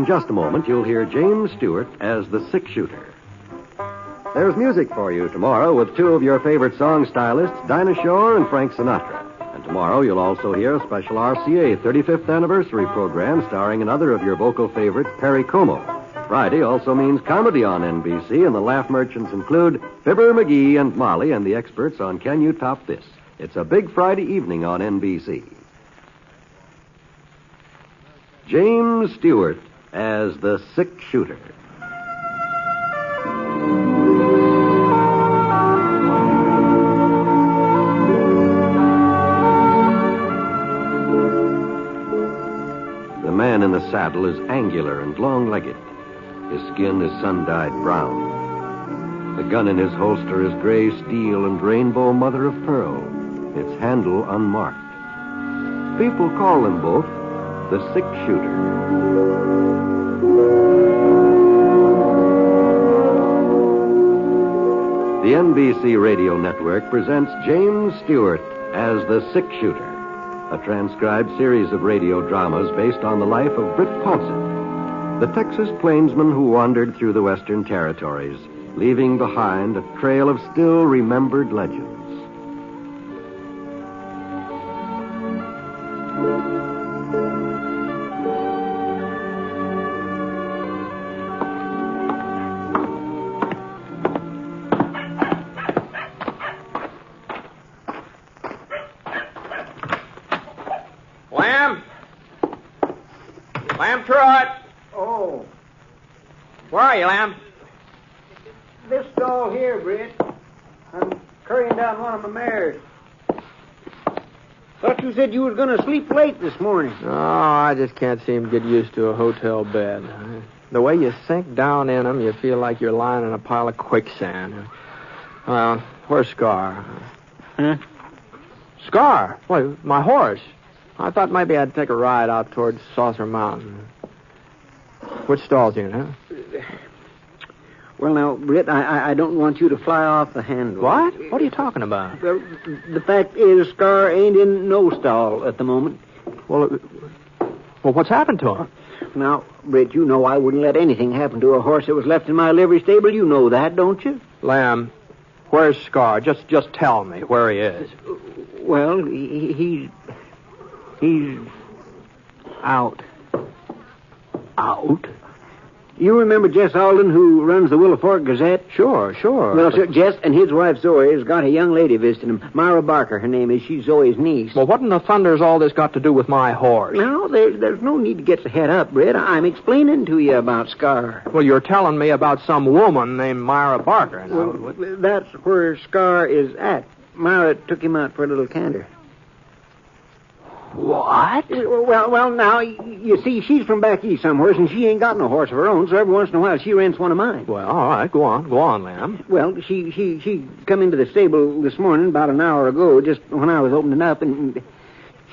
just a moment, you'll hear James Stewart as the six-shooter. There's music for you tomorrow with two of your favorite song stylists, Dinah Shore and Frank Sinatra. And tomorrow you'll also hear a special RCA 35th anniversary program starring another of your vocal favorites, Perry Como. Friday also means comedy on NBC, and the laugh merchants include Fibber, McGee, and Molly, and the experts on Can You Top This? It's a big Friday evening on NBC. James Stewart as the six-shooter. The man in the saddle is angular and long-legged. His skin is sun-dyed brown. The gun in his holster is gray steel and rainbow mother of pearl, its handle unmarked. People call them both the six-shooter. The NBC Radio Network presents James Stewart as the six-shooter, a transcribed series of radio dramas based on the life of Britt Ponset, the Texas plainsman who wandered through the Western Territories, leaving behind a trail of still-remembered legends. Lamb Trot! Oh, Where are you, Lamb? this stall here, Britt. I'm currying down one of my mares. Thought you said you was going to sleep late this morning. Oh, I just can't seem to get used to a hotel bed. The way you sink down in them, you feel like you're lying in a pile of quicksand. Well, where's Scar? Huh? Scar? Why, my horse. I thought maybe I'd take a ride out towards Saucer Mountain. Which stall's in, huh? Well, now, Britt, I don't want you to fly off the handle. What? What are you talking about? Well, the fact is, Scar ain't in no stall at the moment. Well, what's happened to him? Now, Britt, you know I wouldn't let anything happen to a horse that was left in my livery stable. You know that, don't you? Lamb, where's Scar? Just tell me where he is. Well, he's out. Out? You remember Jess Alden, who runs the Willow Fork Gazette? Sure. Well, sir, Jess and his wife Zoe has got a young lady visiting him. Myra Barker, her name is. She's Zoe's niece. Well, what in the thunder's all this got to do with my horse? Now, there's no need to get your head up, Britt. I'm explaining to you about Scar. Well, you're telling me about some woman named Myra Barker. Now. Well, that's where Scar is at. Myra took him out for a little canter. What? Well, now, you see, she's from back east somewhere, and she ain't got no horse of her own, so every once in a while she rents one of mine. Well, all right, go on, Lamb. Well, she come into the stable this morning about an hour ago, just when I was opening up, and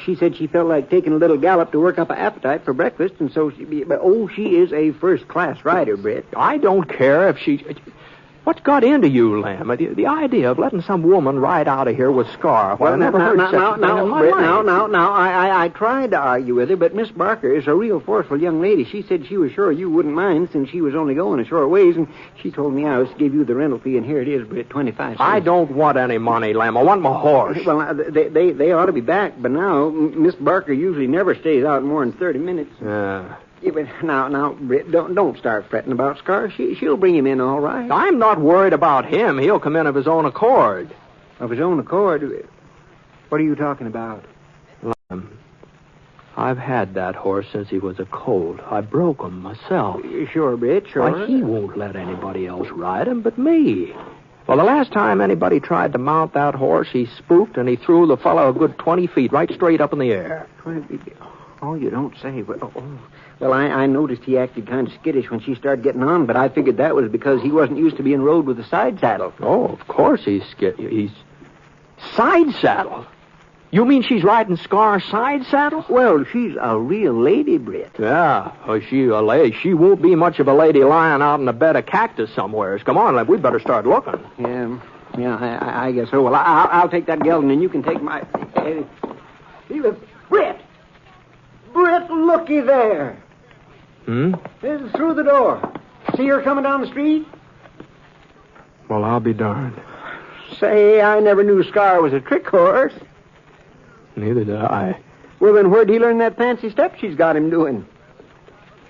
she said she felt like taking a little gallop to work up an appetite for breakfast, and so she is a first-class rider, Britt. I don't care if she... What's got into you, Lamb? The idea of letting some woman ride out of here with Scar. Well, I never heard such a thing in my life. I tried to argue with her, but Miss Barker is a real forceful young lady. She said she was sure you wouldn't mind since she was only going a short ways, and she told me I was to give you the rental fee, and here it is, Britt, 25 cents. I don't want any money, Lamb. I want my horse. Well, they ought to be back, but now Miss Barker usually never stays out more than 30 minutes. Yeah, but now, Britt, don't start fretting about Scar. She'll bring him in all right. I'm not worried about him. He'll come in of his own accord. Of his own accord? What are you talking about? Lamb, I've had that horse since he was a colt. I broke him myself. Sure, Britt, sure. Why, he won't let anybody else ride him but me. Well, the last time anybody tried to mount that horse, he spooked and he threw the fellow a good 20 feet right straight up in the air. 20 feet? Oh, you don't say. Well, I noticed he acted kind of skittish when she started getting on, but I figured that was because he wasn't used to being rode with a side saddle. Oh, of course he's He's side saddle? You mean she's riding Scar's side saddle? Well, she's a real lady, Britt. Yeah, she a lady. She won't be much of a lady lying out in a bed of cactus somewhere. Come on, we'd better start looking. Yeah, I guess so. Well, I'll take that gelding, and you can take my... Britt! Britt, looky there. This is through the door. See her coming down the street? Well, I'll be darned. Say, I never knew Scar was a trick horse. Neither did I. Well, then where'd he learn that fancy step she's got him doing?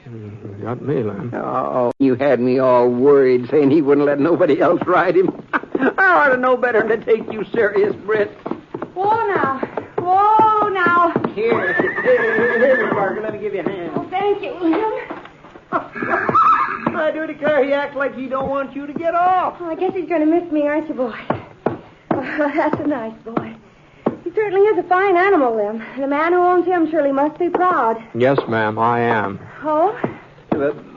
You got me, Lem. Oh, you had me all worried, saying he wouldn't let nobody else ride him. I ought to know better than to take you serious, Britt. Whoa, now. Whoa, now. Here, Miss Barker, let me give you a hand. Oh, thank you, William. I do declare he acts like he don't want you to get off. Oh, I guess he's going to miss me, aren't you, boy? Oh, that's a nice boy. He certainly is a fine animal, Lem. And the man who owns him surely must be proud. Yes, ma'am, I am. Oh?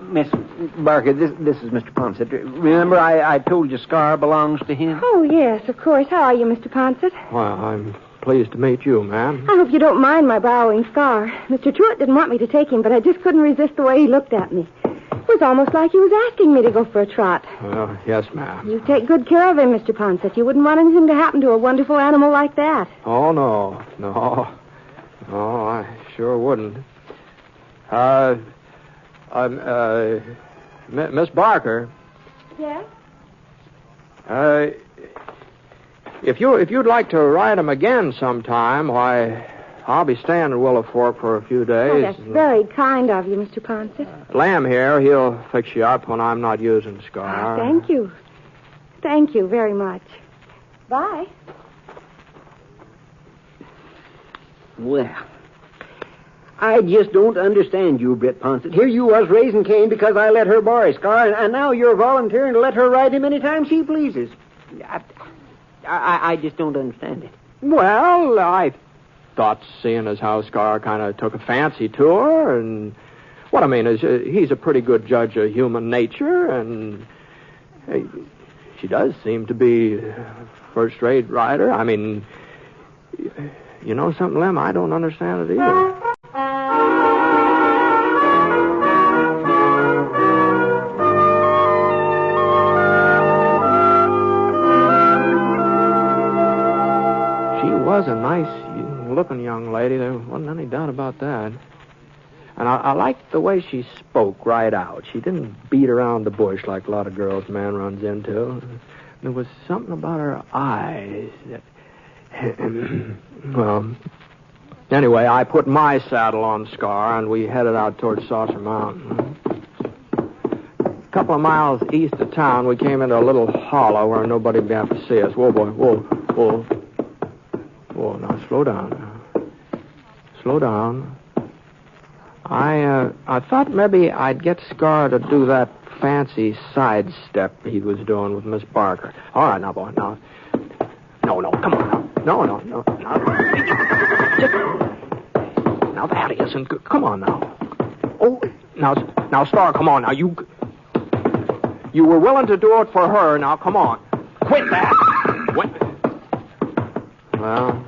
Miss Barker, this is Mr. Ponset. Remember I told you Scar belongs to him? Oh, yes, of course. How are you, Mr. Ponset? Well, I'm pleased to meet you, ma'am. I hope you don't mind my borrowing Scar. Mr. Truitt didn't want me to take him, but I just couldn't resist the way he looked at me. It was almost like he was asking me to go for a trot. Well, yes, ma'am. You take good care of him, Mr. Ponset. You wouldn't want anything to happen to a wonderful animal like that. Oh, no. No, I sure wouldn't. Miss Barker. Yes? If you'd like to ride him again sometime, why, I'll be staying in Willowfork for a few days. Oh, that's very kind of you, Mr. Ponset. Lamb here, he'll fix you up when I'm not using Scar. Thank you. Thank you very much. Bye. Well, I just don't understand you, Britt Ponset. Here you was raising Cain because I let her borrow Scar, and now you're volunteering to let her ride him anytime she pleases. I just don't understand it. Well, I thought, seeing as how Scar kind of took a fancy to her, and what I mean is he's a pretty good judge of human nature, and she does seem to be a first-rate rider. I mean, you know something, Lem? I don't understand it either. She was a nice-looking young lady. There wasn't any doubt about that. And I liked the way she spoke right out. She didn't beat around the bush like a lot of girls a man runs into. There was something about her eyes that... Well, anyway, I put my saddle on Scar, and we headed out towards Saucer Mountain. A couple of miles east of town, we came into a little hollow where nobody would be able to see us. Whoa, boy, whoa. Whoa, now slow down. Slow down. I thought maybe I'd get Scar to do that fancy sidestep he was doing with Miss Barker. All right, now, boy, now. No, come on now. No. Now that isn't good. Come on now. Oh, now, Star, come on now. You were willing to do it for her. Now, come on. Quit that. Well,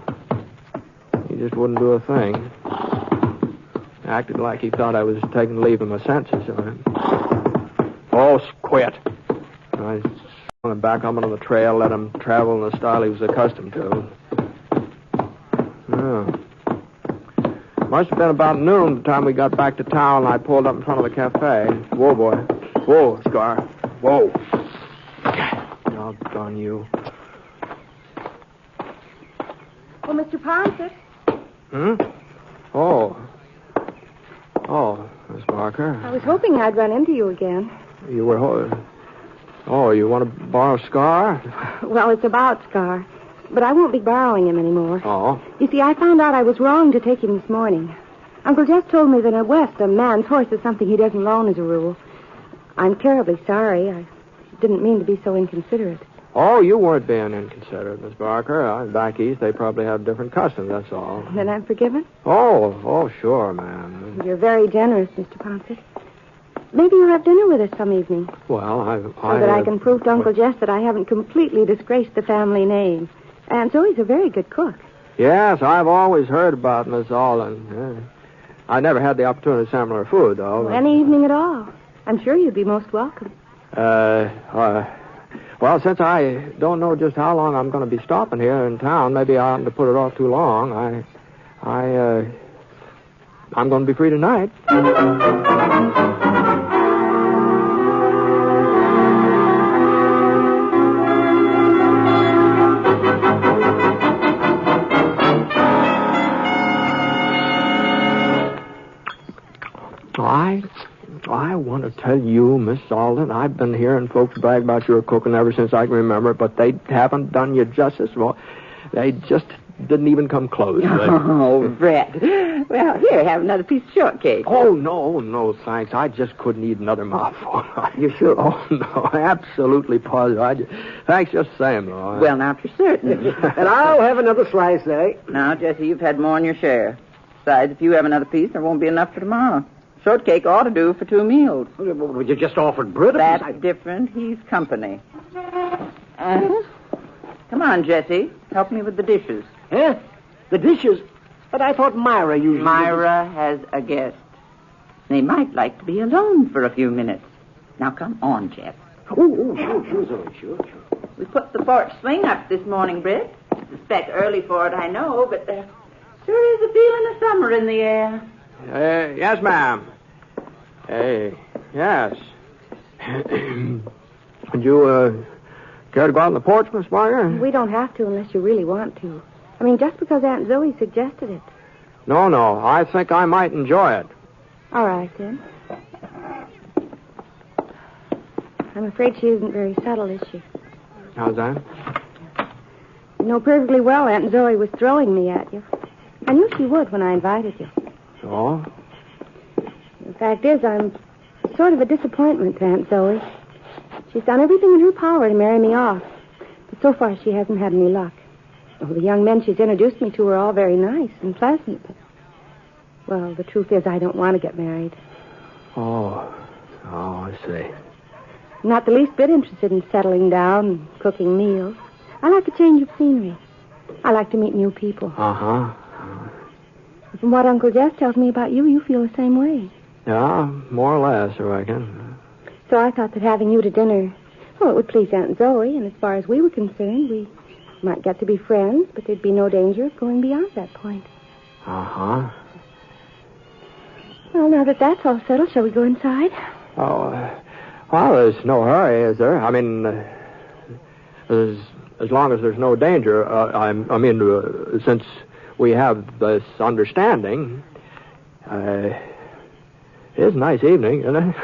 he just wouldn't do a thing. Acted like he thought I was taking leave of my senses. Oh, quit. I went back up onto the trail, let him travel in the style he was accustomed to. Oh. Must have been about noon the time we got back to town, and I pulled up in front of the cafe. Whoa, boy. Whoa, Scar. Whoa. Doggone you. Oh, Mr. Ponset. Oh, Miss Barker. I was hoping I'd run into you again. You were... Oh, you want to borrow Scar? Well, it's about Scar. But I won't be borrowing him anymore. Oh? You see, I found out I was wrong to take him this morning. Uncle Jeff told me that in West, a man's horse is something he doesn't loan as a rule. I'm terribly sorry. I didn't mean to be so inconsiderate. Oh, you weren't being inconsiderate, Miss Barker. Back east, they probably have different customs, that's all. Then I'm forgiven? Oh, sure, ma'am. You're very generous, Mr. Ponset. Maybe you'll have dinner with us some evening. Well, So that I can prove to Uncle Jeff that I haven't completely disgraced the family name. And so he's a very good cook. Yes, I've always heard about Miss Alden. I never had the opportunity to sample her food, though. Well, any evening at all. I'm sure you'd be most welcome. Well, since I don't know just how long I'm going to be stopping here in town, maybe I oughtn't to put it off too long. I'm going to be free tonight. I want to tell you, Miss Alden, I've been hearing folks brag about your cooking ever since I can remember, but they haven't done you justice. Well, they just didn't even come close. Oh, Brett. Well, here, have another piece of shortcake. Oh, no, thanks. I just couldn't eat another mouthful. You sure? Oh, no, absolutely positive. Thanks just the same, though. Well, now, if you're certain. And I'll have another slice, eh? Now, Jesse, you've had more than your share. Besides, if you have another piece, there won't be enough for tomorrow. Shortcake ought to do for 2 meals. Well, you just offered Britt a piece. That's different. He's company. Come on, Jesse. Help me with the dishes. Huh? The dishes? But I thought Myra usually... Myra has a guest. They might like to be alone for a few minutes. Now, come on, Jeff. Oh, sure, Zoe, sure. We put the porch swing up this morning, Britt. Suspect early for it, I know, but there sure is a feeling of summer in the air. Yes, ma'am. Yes. Would you, care to go out on the porch, Miss Barker? We don't have to unless you really want to. I mean, just because Aunt Zoe suggested it. No. I think I might enjoy it. All right, then. I'm afraid she isn't very subtle, is she? How's that? You know perfectly well Aunt Zoe was throwing me at you. I knew she would when I invited you. So? The fact is, I'm sort of a disappointment to Aunt Zoe. She's done everything in her power to marry me off. But so far, she hasn't had any luck. Oh, the young men she's introduced me to are all very nice and pleasant. But, well, the truth is, I don't want to get married. Oh, I see. I'm not the least bit interested in settling down and cooking meals. I like a change of scenery. I like to meet new people. Uh-huh. From what Uncle Jess tells me about you, you feel the same way. Yeah, more or less, I reckon. So I thought that having you to dinner, well, it would please Aunt Zoe, and as far as we were concerned, we might get to be friends, but there'd be no danger of going beyond that point. Uh-huh. Well, now that that's all settled, shall we go inside? Oh, well, there's no hurry, is there? I mean, as long as there's no danger. Since we have this understanding, it is a nice evening, isn't it?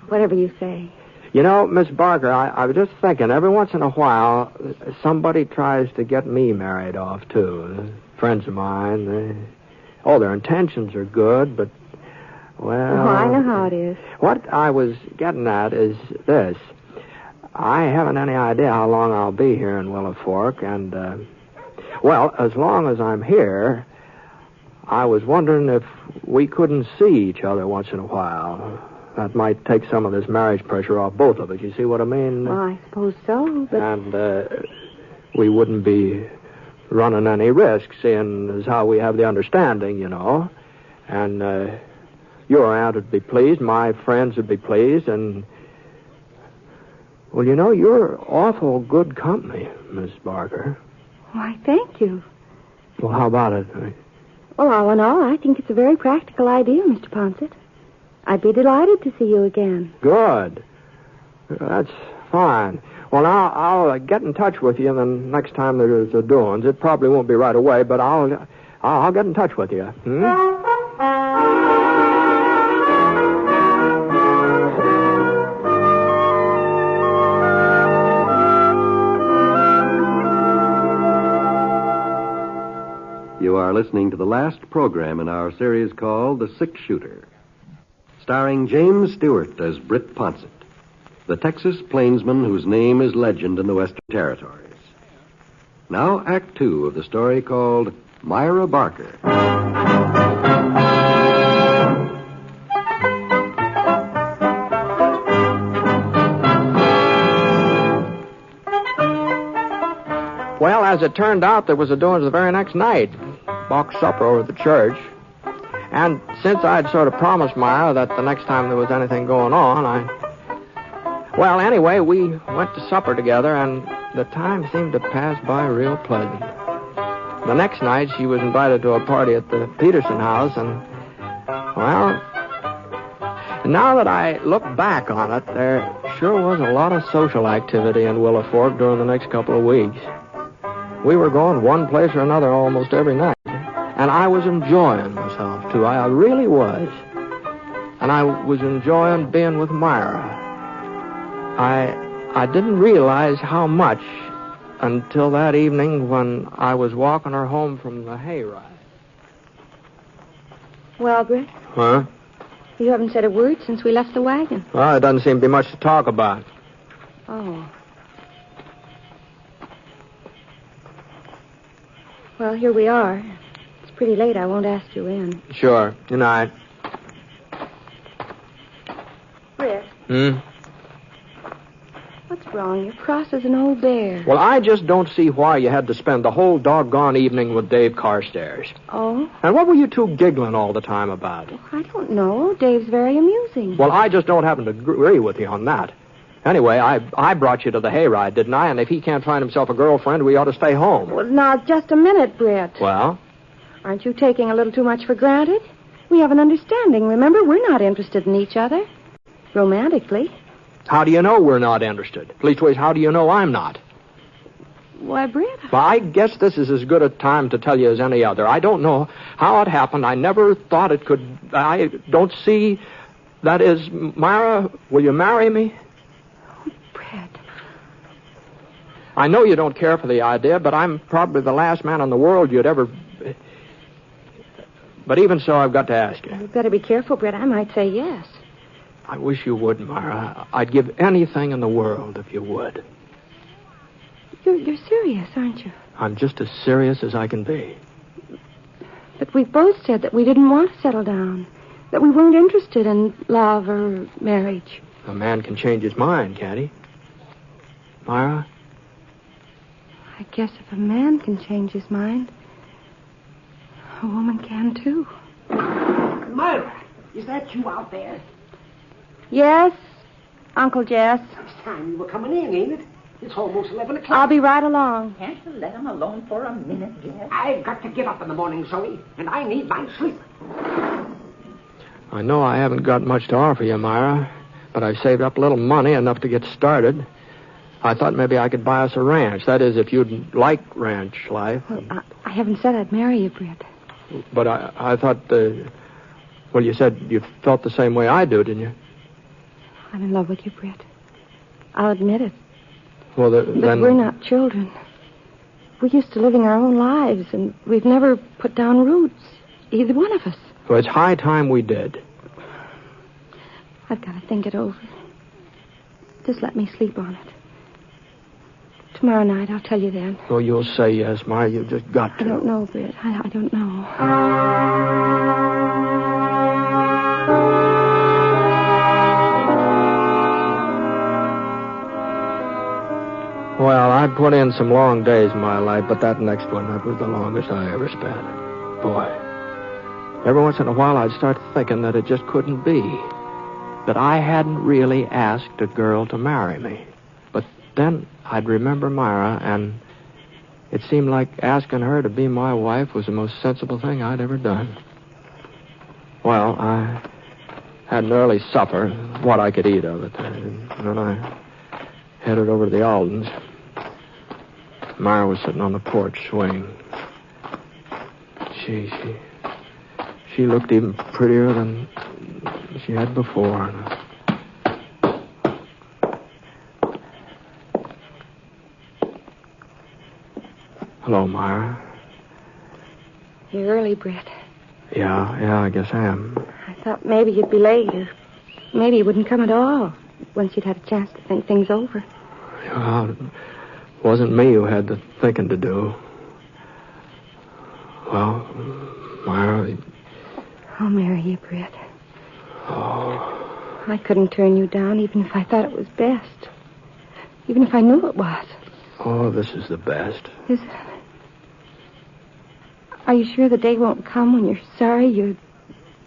Whatever you say. You know, Miss Barker, I was just thinking, every once in a while, somebody tries to get me married off, too. Friends of mine. Their intentions are good, but, well... Oh, I know how it is. What I was getting at is this. I haven't any idea how long I'll be here in Willow Fork, and, as long as I'm here, I was wondering if we couldn't see each other once in a while. That might take some of this marriage pressure off both of us. You see what I mean? Well, I suppose so, but... And we wouldn't be running any risks, seeing as how we have the understanding, you know. And your aunt would be pleased, my friends would be pleased, and... Well, you know, you're awful good company, Miss Barker. Why, thank you. Well, how about it? Well, all in all, I think it's a very practical idea, Mr. Ponset. I'd be delighted to see you again. Good. That's fine. Well, now, I'll get in touch with you the next time there's a doings. It probably won't be right away, but I'll get in touch with you. You are listening to the last program in our series called The Six-Shooter, starring James Stewart as Britt Ponset, the Texas plainsman whose name is legend in the Western Territories. Now, Act 2 of the story called Myra Barker. Well, as it turned out, there was a doings the very next night. Box supper over at the church. And since I'd sort of promised Myra that the next time there was anything going on, Well, anyway, we went to supper together, and the time seemed to pass by real pleasant. The next night, she was invited to a party at the Peterson house, and Well, now that I look back on it, there sure was a lot of social activity in Willow Fork during the next couple of weeks. We were going one place or another almost every night. And I was enjoying myself, too. I really was. And I was enjoying being with Myra. I didn't realize how much until that evening when I was walking her home from the hayride. Well, Britt? Huh? You haven't said a word since we left the wagon. Well, there doesn't seem to be much to talk about. Oh. Well, here we are. It's pretty late. I won't ask you in. Sure. Good night. Britt. Hmm? What's wrong? You're cross as an old bear. Well, I just don't see why you had to spend the whole doggone evening with Dave Carstairs. Oh? And what were you two giggling all the time about? I don't know. Dave's very amusing. Well, I just don't happen to agree with you on that. Anyway, I brought you to the hayride, didn't I? And if he can't find himself a girlfriend, we ought to stay home. Well, now, just a minute, Britt. Well? Aren't you taking a little too much for granted? We have an understanding. Remember, we're not interested in each other. Romantically. How do you know we're not interested? Leastways, how do you know I'm not? Why, Britt? Well, I guess this is as good a time to tell you as any other. I don't know how it happened. I never thought it could... I don't see... That is, Myra, will you marry me? Oh, Britt. I know you don't care for the idea, but I'm probably the last man in the world you'd ever... But even so, I've got to ask you. You'd better be careful, Britt. I might say yes. I wish you would, Myra. I'd give anything in the world if you would. You're serious, aren't you? I'm just as serious as I can be. But we both said that we didn't want to settle down. That we weren't interested in love or marriage. A man can change his mind, can't he? Myra? I guess if a man can change his mind, a woman can too. Myra, is that you out there? Yes, Uncle Jess. It's time you were coming in, ain't it? It's almost 11 o'clock. I'll be right along. Can't you let him alone for a minute, Jess? I've got to get up in the morning, Zoe, and I need my sleep. I know I haven't got much to offer you, Myra, but I've saved up a little money, enough to get started. I thought maybe I could buy us a ranch. That is, if you'd like ranch life. Well, I haven't said I'd marry you, Britt. But I thought, well, you said you felt the same way I do, didn't you? I'm in love with you, Britt. I'll admit it. Well, But then... we're not children. We're used to living our own lives, and we've never put down roots, either one of us. Well, it's high time we did. I've got to think it over. Just let me sleep on it. Tomorrow night, I'll tell you then. Oh, you'll say yes, Myra. You've just got to. I don't know, Britt. I don't know. Well, I put in some long days in my life, but that next one, that was the longest I ever spent. Boy. Every once in a while, I'd start thinking that it just couldn't be. That I hadn't really asked a girl to marry me. But then I'd remember Myra, and it seemed like asking her to be my wife was the most sensible thing I'd ever done. Well, I had an early supper, what I could eat of it. And then I headed over to the Aldens. Myra was sitting on the porch swing. She looked even prettier than she had before. Hello, Myra. You're early, Britt. Yeah, I guess I am. I thought maybe you'd be late, or maybe you wouldn't come at all once you'd had a chance to think things over. Well, it wasn't me who had the thinking to do. Well, Myra... I'll marry you, Britt. Oh. I couldn't turn you down even if I thought it was best. Even if I knew it was. Oh, this is the best. Is it? Are you sure the day won't come when you're sorry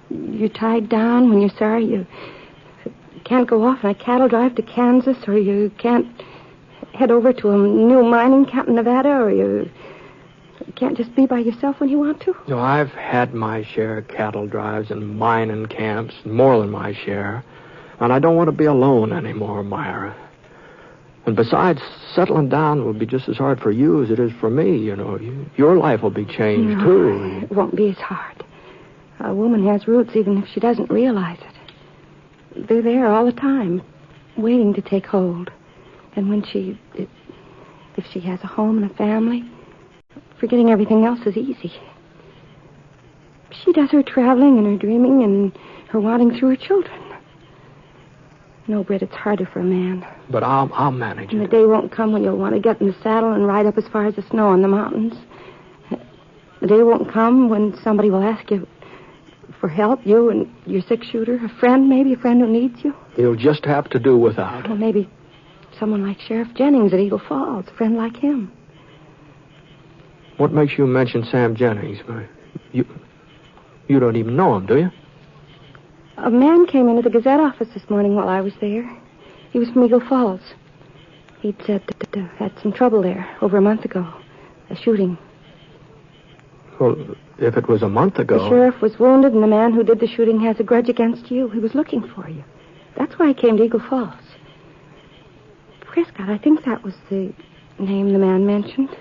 you're tied down, when you're sorry you can't go off on a cattle drive to Kansas, or you can't head over to a new mining camp in Nevada, or you You can't just be by yourself when you want to? No, I've had my share of cattle drives and mining camps, more than my share. And I don't want to be alone anymore, Myra. And besides, settling down will be just as hard for you as it is for me, you know. Your life will be changed, too. It won't be as hard. A woman has roots even if she doesn't realize it. They're there all the time, waiting to take hold. And when if she has a home and a family, forgetting everything else is easy. She does her traveling and her dreaming and her wanting through her children. No, Britt, it's harder for a man. But I'll manage it. And the day won't come when you'll want to get in the saddle and ride up as far as the snow on the mountains. The day won't come when somebody will ask you for help, you and your six-shooter, a friend who needs you. You'll just have to do without. Well, maybe someone like Sheriff Jennings at Eagle Falls, a friend like him. What makes you mention Sam Jennings? You don't even know him, do you? A man came into the Gazette office this morning while I was there. He was from Eagle Falls. He'd said that had some trouble there over a month ago. A shooting. Well, if it was a month ago... The sheriff was wounded, and the man who did the shooting has a grudge against you. He was looking for you. That's why he came to Eagle Falls. Prescott, I think that was the name the man mentioned.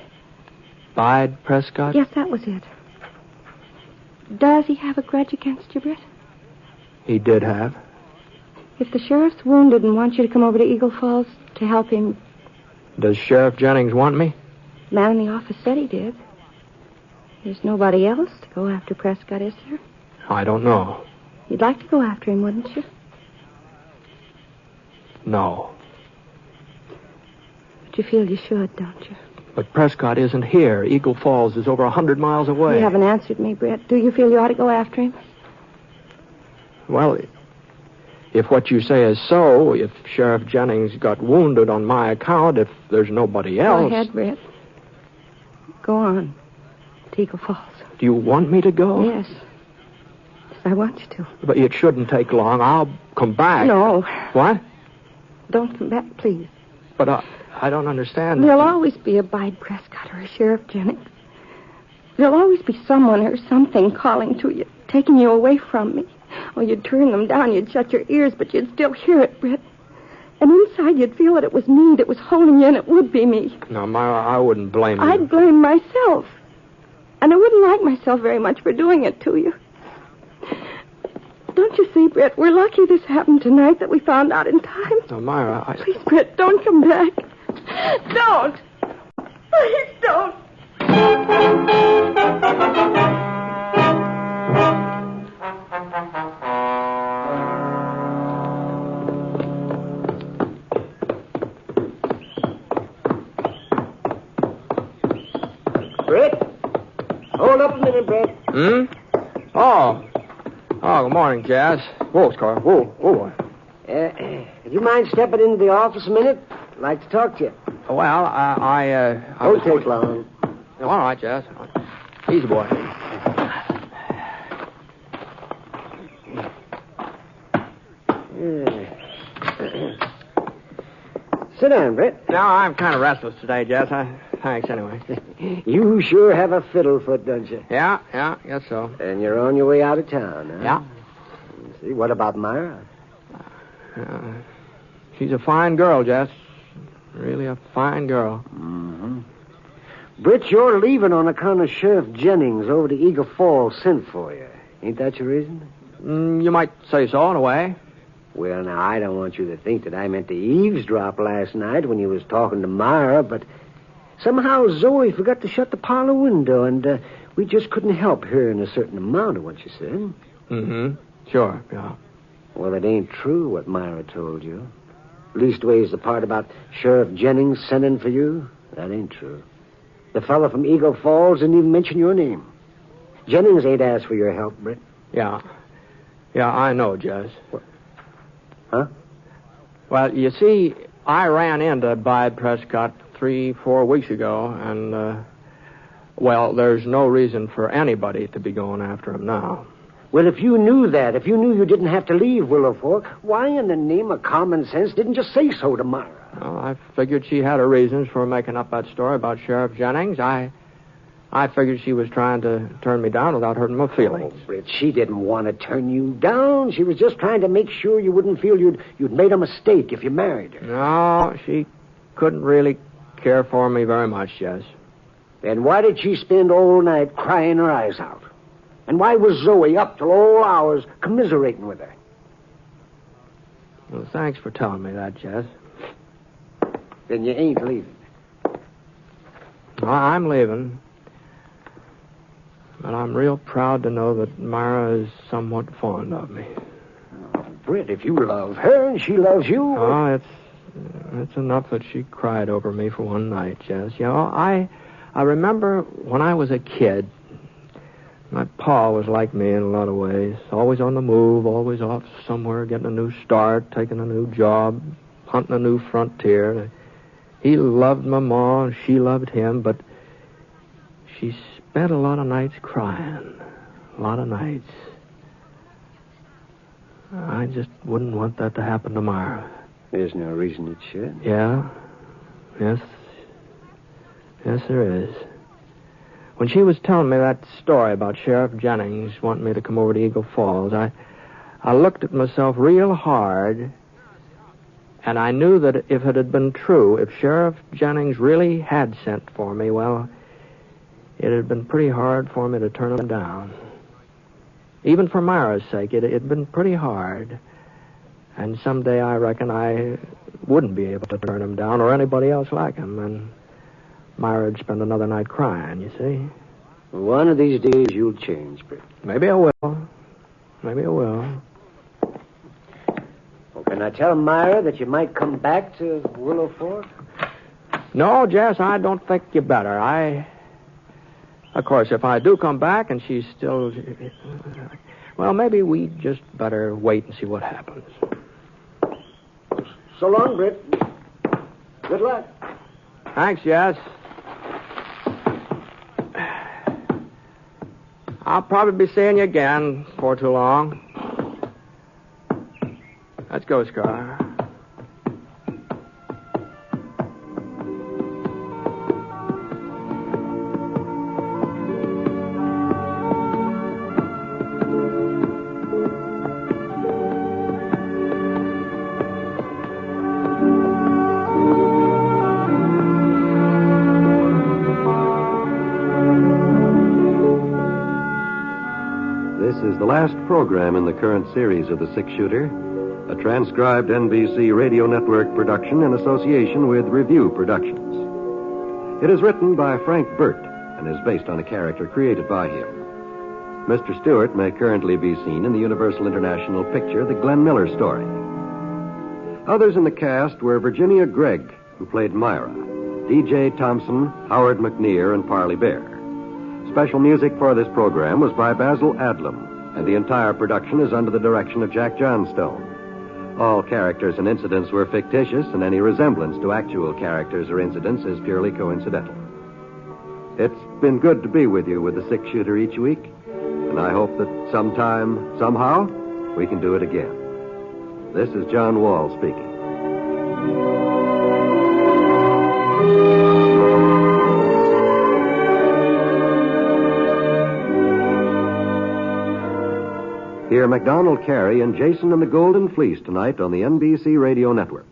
Bide Prescott? Yes, that was it. Does he have a grudge against you, Britt? He did have. If the sheriff's wounded and wants you to come over to Eagle Falls to help him... Does Sheriff Jennings want me? The man in the office said he did. There's nobody else to go after Prescott, is there? I don't know. You'd like to go after him, wouldn't you? No. But you feel you should, don't you? But Prescott isn't here. Eagle Falls is over 100 miles away. You haven't answered me, Britt. Do you feel you ought to go after him? Well, if what you say is so, if Sheriff Jennings got wounded on my account, if there's nobody else... Go ahead, Britt. Go on. To Eagle Falls. Do you want me to go? Yes. Yes, I want you to. But it shouldn't take long. I'll come back. No. What? Don't come back, please. But I don't understand. There'll always be a Bide Prescott or a Sheriff Jennings. There'll always be someone or something calling to you, taking you away from me. Oh, you'd turn them down, you'd shut your ears, but you'd still hear it, Britt. And inside you'd feel that it was me that was holding you, and it would be me. No, Myra, I wouldn't blame you. I'd blame myself. And I wouldn't like myself very much for doing it to you. Don't you see, Britt, we're lucky this happened tonight, that we found out in time. No, Myra, Please, Britt, don't come back. Don't. Please don't. Britt? Hold up a minute, Britt. Oh, good morning, Jazz. Whoa, Scar. Whoa. Would you mind stepping into the office a minute? I'd like to talk to you. Well, I Don't take long. No, all right, Jazz. Easy, boy. Sit down, Britt. No, I'm kind of restless today, Jazz. Thanks, anyway. You sure have a fiddlefoot, don't you? Yeah, guess so. And you're on your way out of town, huh? Yeah. See, what about Myra? She's a fine girl, Jess. Really a fine girl. Mm-hmm. Britt, you're leaving on account of Sheriff Jennings over to Eagle Falls sent for you. Ain't that your reason? You might say so, in a way. Well, now, I don't want you to think that I meant to eavesdrop last night when you was talking to Myra, but somehow Zoe forgot to shut the parlor window, and we just couldn't help hearing a certain amount of what you said. Mm-hmm. Sure, yeah. Well, it ain't true what Myra told you. Leastways, the part about Sheriff Jennings sending for you, that ain't true. The fellow from Eagle Falls didn't even mention your name. Jennings ain't asked for your help, Britt. Yeah, I know, Jess. Huh? Well, you see, I ran into Bide Prescott 3-4 weeks ago, and, well, there's no reason for anybody to be going after him now. Well, if you knew that, if you knew you didn't have to leave Willow Fork, why in the name of common sense didn't you say so to Myra? Well, I figured she had her reasons for making up that story about Sheriff Jennings. I I figured she was trying to turn me down without hurting my feelings. Oh, Britt, she didn't want to turn you down. She was just trying to make sure you wouldn't feel you'd made a mistake if you married her. No, she couldn't really care for me very much, Jess. Then why did she spend all night crying her eyes out? And why was Zoe up till all hours commiserating with her? Well, thanks for telling me that, Jess. Then you ain't leaving. Well, I'm leaving. But I'm real proud to know that Myra is somewhat fond of me. Oh, Britt, if you love her and she loves you... Oh, it's enough that she cried over me for one night, Jess. You know, I remember when I was a kid, my pa was like me in a lot of ways. Always on the move, always off somewhere, getting a new start, taking a new job, hunting a new frontier. He loved my ma, and she loved him, but she spent a lot of nights crying. A lot of nights. I just wouldn't want that to happen to Myra. There's no reason it should. Yeah? Yes, there is. When she was telling me that story about Sheriff Jennings wanting me to come over to Eagle Falls, I looked at myself real hard, and I knew that if it had been true, if Sheriff Jennings really had sent for me, well, it had been pretty hard for me to turn him down. Even for Myra's sake, it had been pretty hard. And someday I reckon I wouldn't be able to turn him down or anybody else like him, and Myra would spend another night crying, you see. One of these days you'll change, Britt. Maybe I will. Maybe I will. Well, can I tell Myra that you might come back to Willow Fork? No, Jess, I don't think you better. Of course, if I do come back and she's still... Well, maybe we just better wait and see what happens. So long, Britt. Good luck. Thanks, Jess. I'll probably be seeing you again before too long. Let's go, Scar. This is the last program in the current series of The Six-Shooter, a transcribed NBC Radio Network production in association with Review Productions. It is written by Frank Burt and is based on a character created by him. Mr. Stewart may currently be seen in the Universal International picture The Glenn Miller Story. Others in the cast were Virginia Gregg, who played Myra, D.J. Thompson, Howard McNear, and Parley Baer. Special music for this program was by Basil Adlam, and the entire production is under the direction of Jack Johnstone. All characters and incidents were fictitious, and any resemblance to actual characters or incidents is purely coincidental. It's been good to be with you with the Six-Shooter each week, and I hope that sometime, somehow, we can do it again. This is John Wall speaking. Hear MacDonald Carey and Jason and the Golden Fleece tonight on the NBC Radio Network.